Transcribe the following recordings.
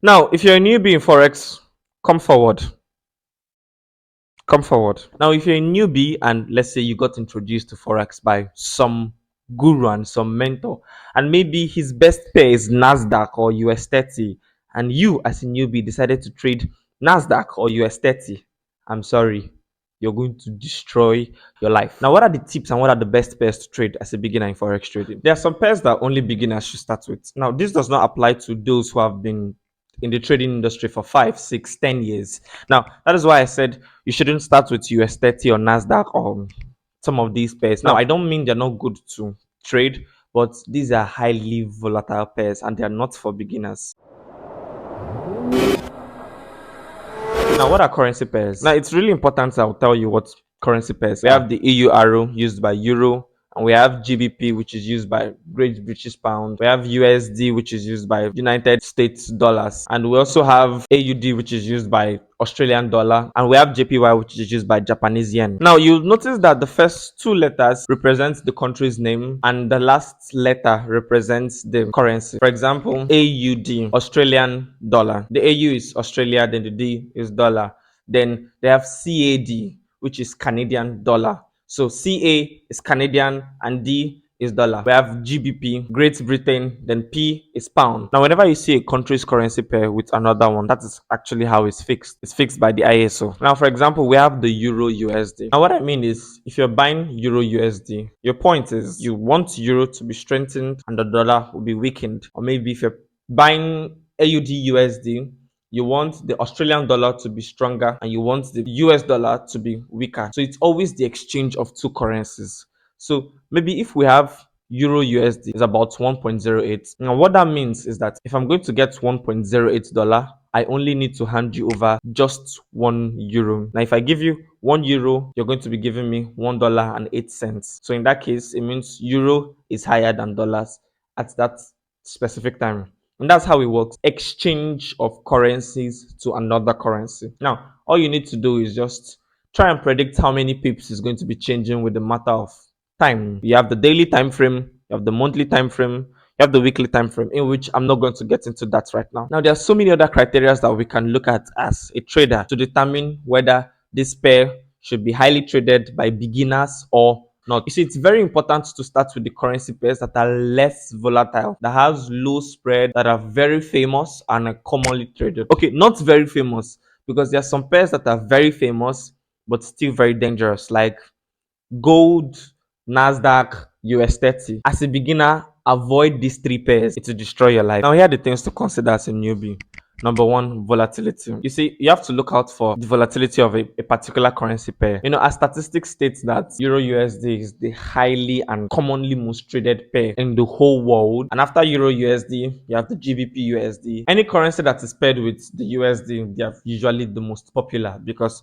Now, if you're a newbie in Forex, come forward. Come forward. Now, if you're a newbie and let's say you got introduced to Forex by some guru and some mentor, and maybe his best pair is NASDAQ or US 30, and you as a newbie decided to trade NASDAQ or US 30, I'm sorry, you're going to destroy your life. Now, what are the tips and what are the best pairs to trade as a beginner in Forex trading? There are some pairs that only beginners should start with. Now, this does not apply to those who have been in the trading industry for 5, 6, 10 years. Now, that is why I said you shouldn't start with US 30 or NASDAQ or some of these pairs. Now, I don't mean they're not good to trade, but these are highly volatile pairs and they're not for beginners. Now, what are currency pairs? Now, it's really important. I'll tell you what currency pairs. We have the EUR used by Euro, and we have GBP, which is used by Great British Pound. We have USD, which is used by United States dollars, and we also have AUD, which is used by Australian dollar, and we have JPY, which is used by Japanese yen. Now, you'll notice that the first two letters represent the country's name, and the last letter represents the currency. For example, AUD, Australian dollar. The AU is Australia, then the D is dollar. Then they have CAD, which is Canadian dollar. So CA is Canadian and D is dollar. We have GBP, Great Britain, then P is pound. Now, whenever you see a country's currency pair with another one, that is actually how it's fixed. It's fixed by the ISO. Now, for example, we have the Euro USD. Now, what I mean is, if you're buying Euro USD, your point is you want Euro to be strengthened and the dollar will be weakened. Or maybe if you're buying AUD USD, you want the Australian dollar to be stronger and you want the US dollar to be weaker. So it's always the exchange of two currencies. So maybe if we have Euro USD is about 1.08. Now what that means is that if I'm going to get $1.08, I only need to hand you over just €1. Now if I give you €1, you're going to be giving me $1.08. So in that case, it means euro is higher than dollars at that specific time. And that's how it works. Exchange of currencies to another currency. Now, all you need to do is just try and predict how many pips is going to be changing with the matter of time. You have the daily time frame, you have the monthly time frame, you have the weekly time frame, in which I'm not going to get into that right now. Now, there are so many other criteria that we can look at as a trader to determine whether this pair should be highly traded by beginners or not. You see, it's very important to start with the currency pairs that are less volatile, that has low spread, that are very famous and are commonly traded. Okay, not very famous, because there are some pairs that are very famous but still very dangerous, like gold, NASDAQ, US 30. As a beginner, avoid these three pairs. It will destroy your life. Now, here are the things to consider as a newbie. Number one, volatility. You see, you have to look out for the volatility of a particular currency pair. You know, as statistics states that Euro USD is the highly and commonly most traded pair in the whole world. And after Euro USD, you have the GBP USD. Any currency that is paired with the USD, they are usually the most popular because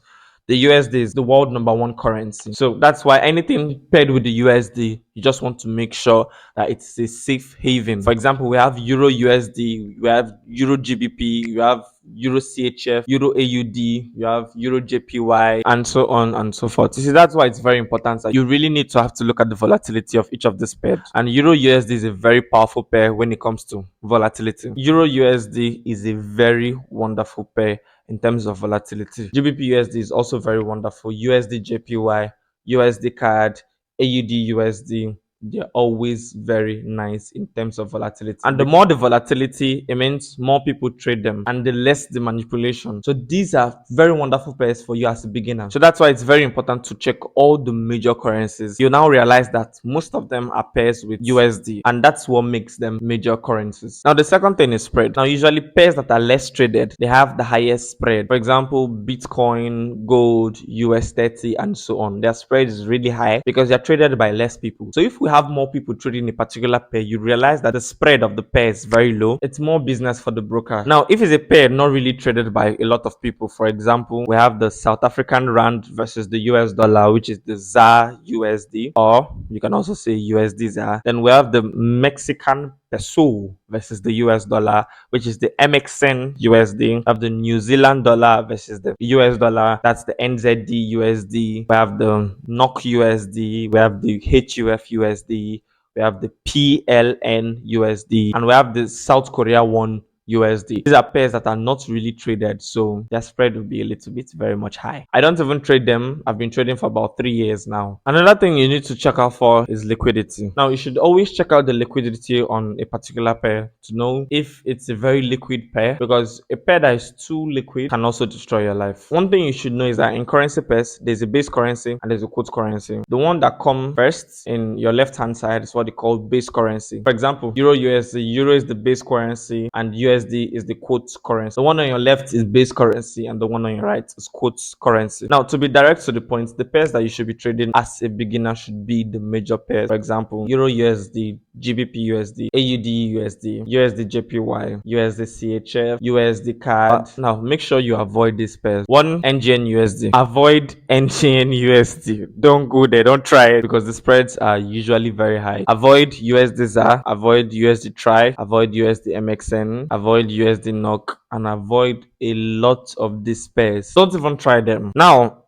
the USD is the world number one currency. So that's why anything paired with the USD, you just want to make sure that it's a safe haven. For example, we have Euro USD, we have Euro GBP, you have Euro CHF, Euro AUD, you have Euro JPY, and so on and so forth. You see, that's why it's very important that you really need to have to look at the volatility of each of these pairs. And Euro USD is a very powerful pair when it comes to volatility. Euro USD is a very wonderful pair in terms of volatility. GBP USD is also very wonderful. USD JPY, USD CAD, AUD USD, they're always very nice in terms of volatility. And the more the volatility, it means more people trade them and the less the manipulation. So these are very wonderful pairs for you as a beginner. So that's why it's very important to check all the major currencies. You now realize that most of them are pairs with USD, and that's what makes them major currencies. Now, the second thing is spread. Now, usually pairs that are less traded, they have the highest spread. For example, Bitcoin, gold, US 30, and so on. Their spread is really high because they're traded by less people. So if we have more people trading a particular pair, you realize that the spread of the pair is very low. It's more business for the broker. Now, if it's a pair not really traded by a lot of people, for example, we have the South African Rand versus the US dollar, which is the ZAR USD, or you can also say USD ZAR. Then we have the Mexican peso versus the US dollar, which is the MXN USD. We have the New Zealand dollar versus the US dollar. That's the NZD USD. We have the NOK USD. We have the HUF USD. We have the PLN USD. And we have the South Korea won USD. These are pairs that are not really traded, so their spread will be a little bit very much high. I don't even trade them. I've been trading for about 3 years now. Another thing you need to check out for is liquidity. Now, you should always check out the liquidity on a particular pair to know if it's a very liquid pair, because a pair that is too liquid can also destroy your life. One thing you should know is that in currency pairs, there's a base currency and there's a quote currency. The one that comes first in your left hand side is what they call base currency. For example, Euro USD. Euro is the base currency and USD is the quote currency. The one on your left is base currency and the one on your right is quote currency. Now, to be direct to the point, the pairs that you should be trading as a beginner should be the major pairs. For example, Euro USD, GBP USD, AUD USD, USD JPY, USD CHF, USD CAD. Now, make sure you avoid these pairs. One, NGN USD. Avoid NGN USD. Don't go there. Don't try it because the spreads are usually very high. Avoid USD ZAR. Avoid USD TRY. Avoid USD MXN. Avoid USD NOK. And avoid a lot of these pairs. Don't even try them. Now,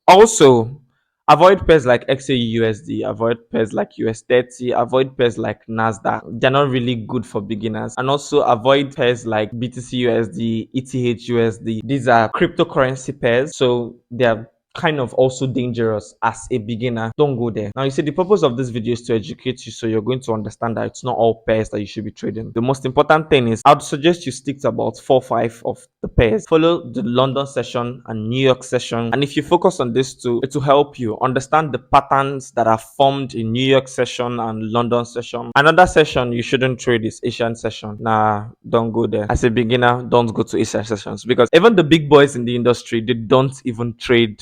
also, avoid pairs like XAUUSD, avoid pairs like US30, avoid pairs like Nasdaq. They're not really good for beginners. And also avoid pairs like BTC ETH. These are cryptocurrency pairs, so they're kind of also dangerous as a beginner. Don't go there. Now, you see, the purpose of this video is to educate you, so you're going to understand that it's not all pairs that you should be trading. The most important thing is I'd suggest you stick to about 4 or 5 of the pairs. Follow the London session and New York session, and if you focus on this too, it will help you understand the patterns that are formed in New York session and London session. Another session you shouldn't trade is Asian session. Nah, don't go there. As a beginner, don't go to Asian sessions, because even the big boys in the industry, they don't even trade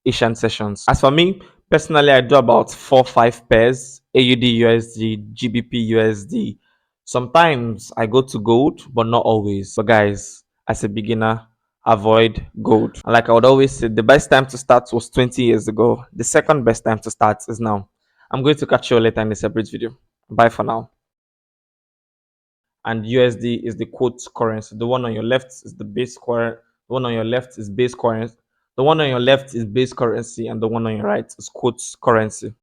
Asian sessions. As for me personally, I do about 4 or 5 pairs: AUD USD, GBP USD. Sometimes I go to gold, but not always. But guys, as a beginner, avoid gold. And like I would always say, the best time to start was 20 years ago. The second best time to start is now. I'm going to catch you later in a separate video. Bye for now. And USD is the quote currency. The one on your left is the base currency. The one on your left is base currency. The one on your left is base currency, and the one on your right is quote currency.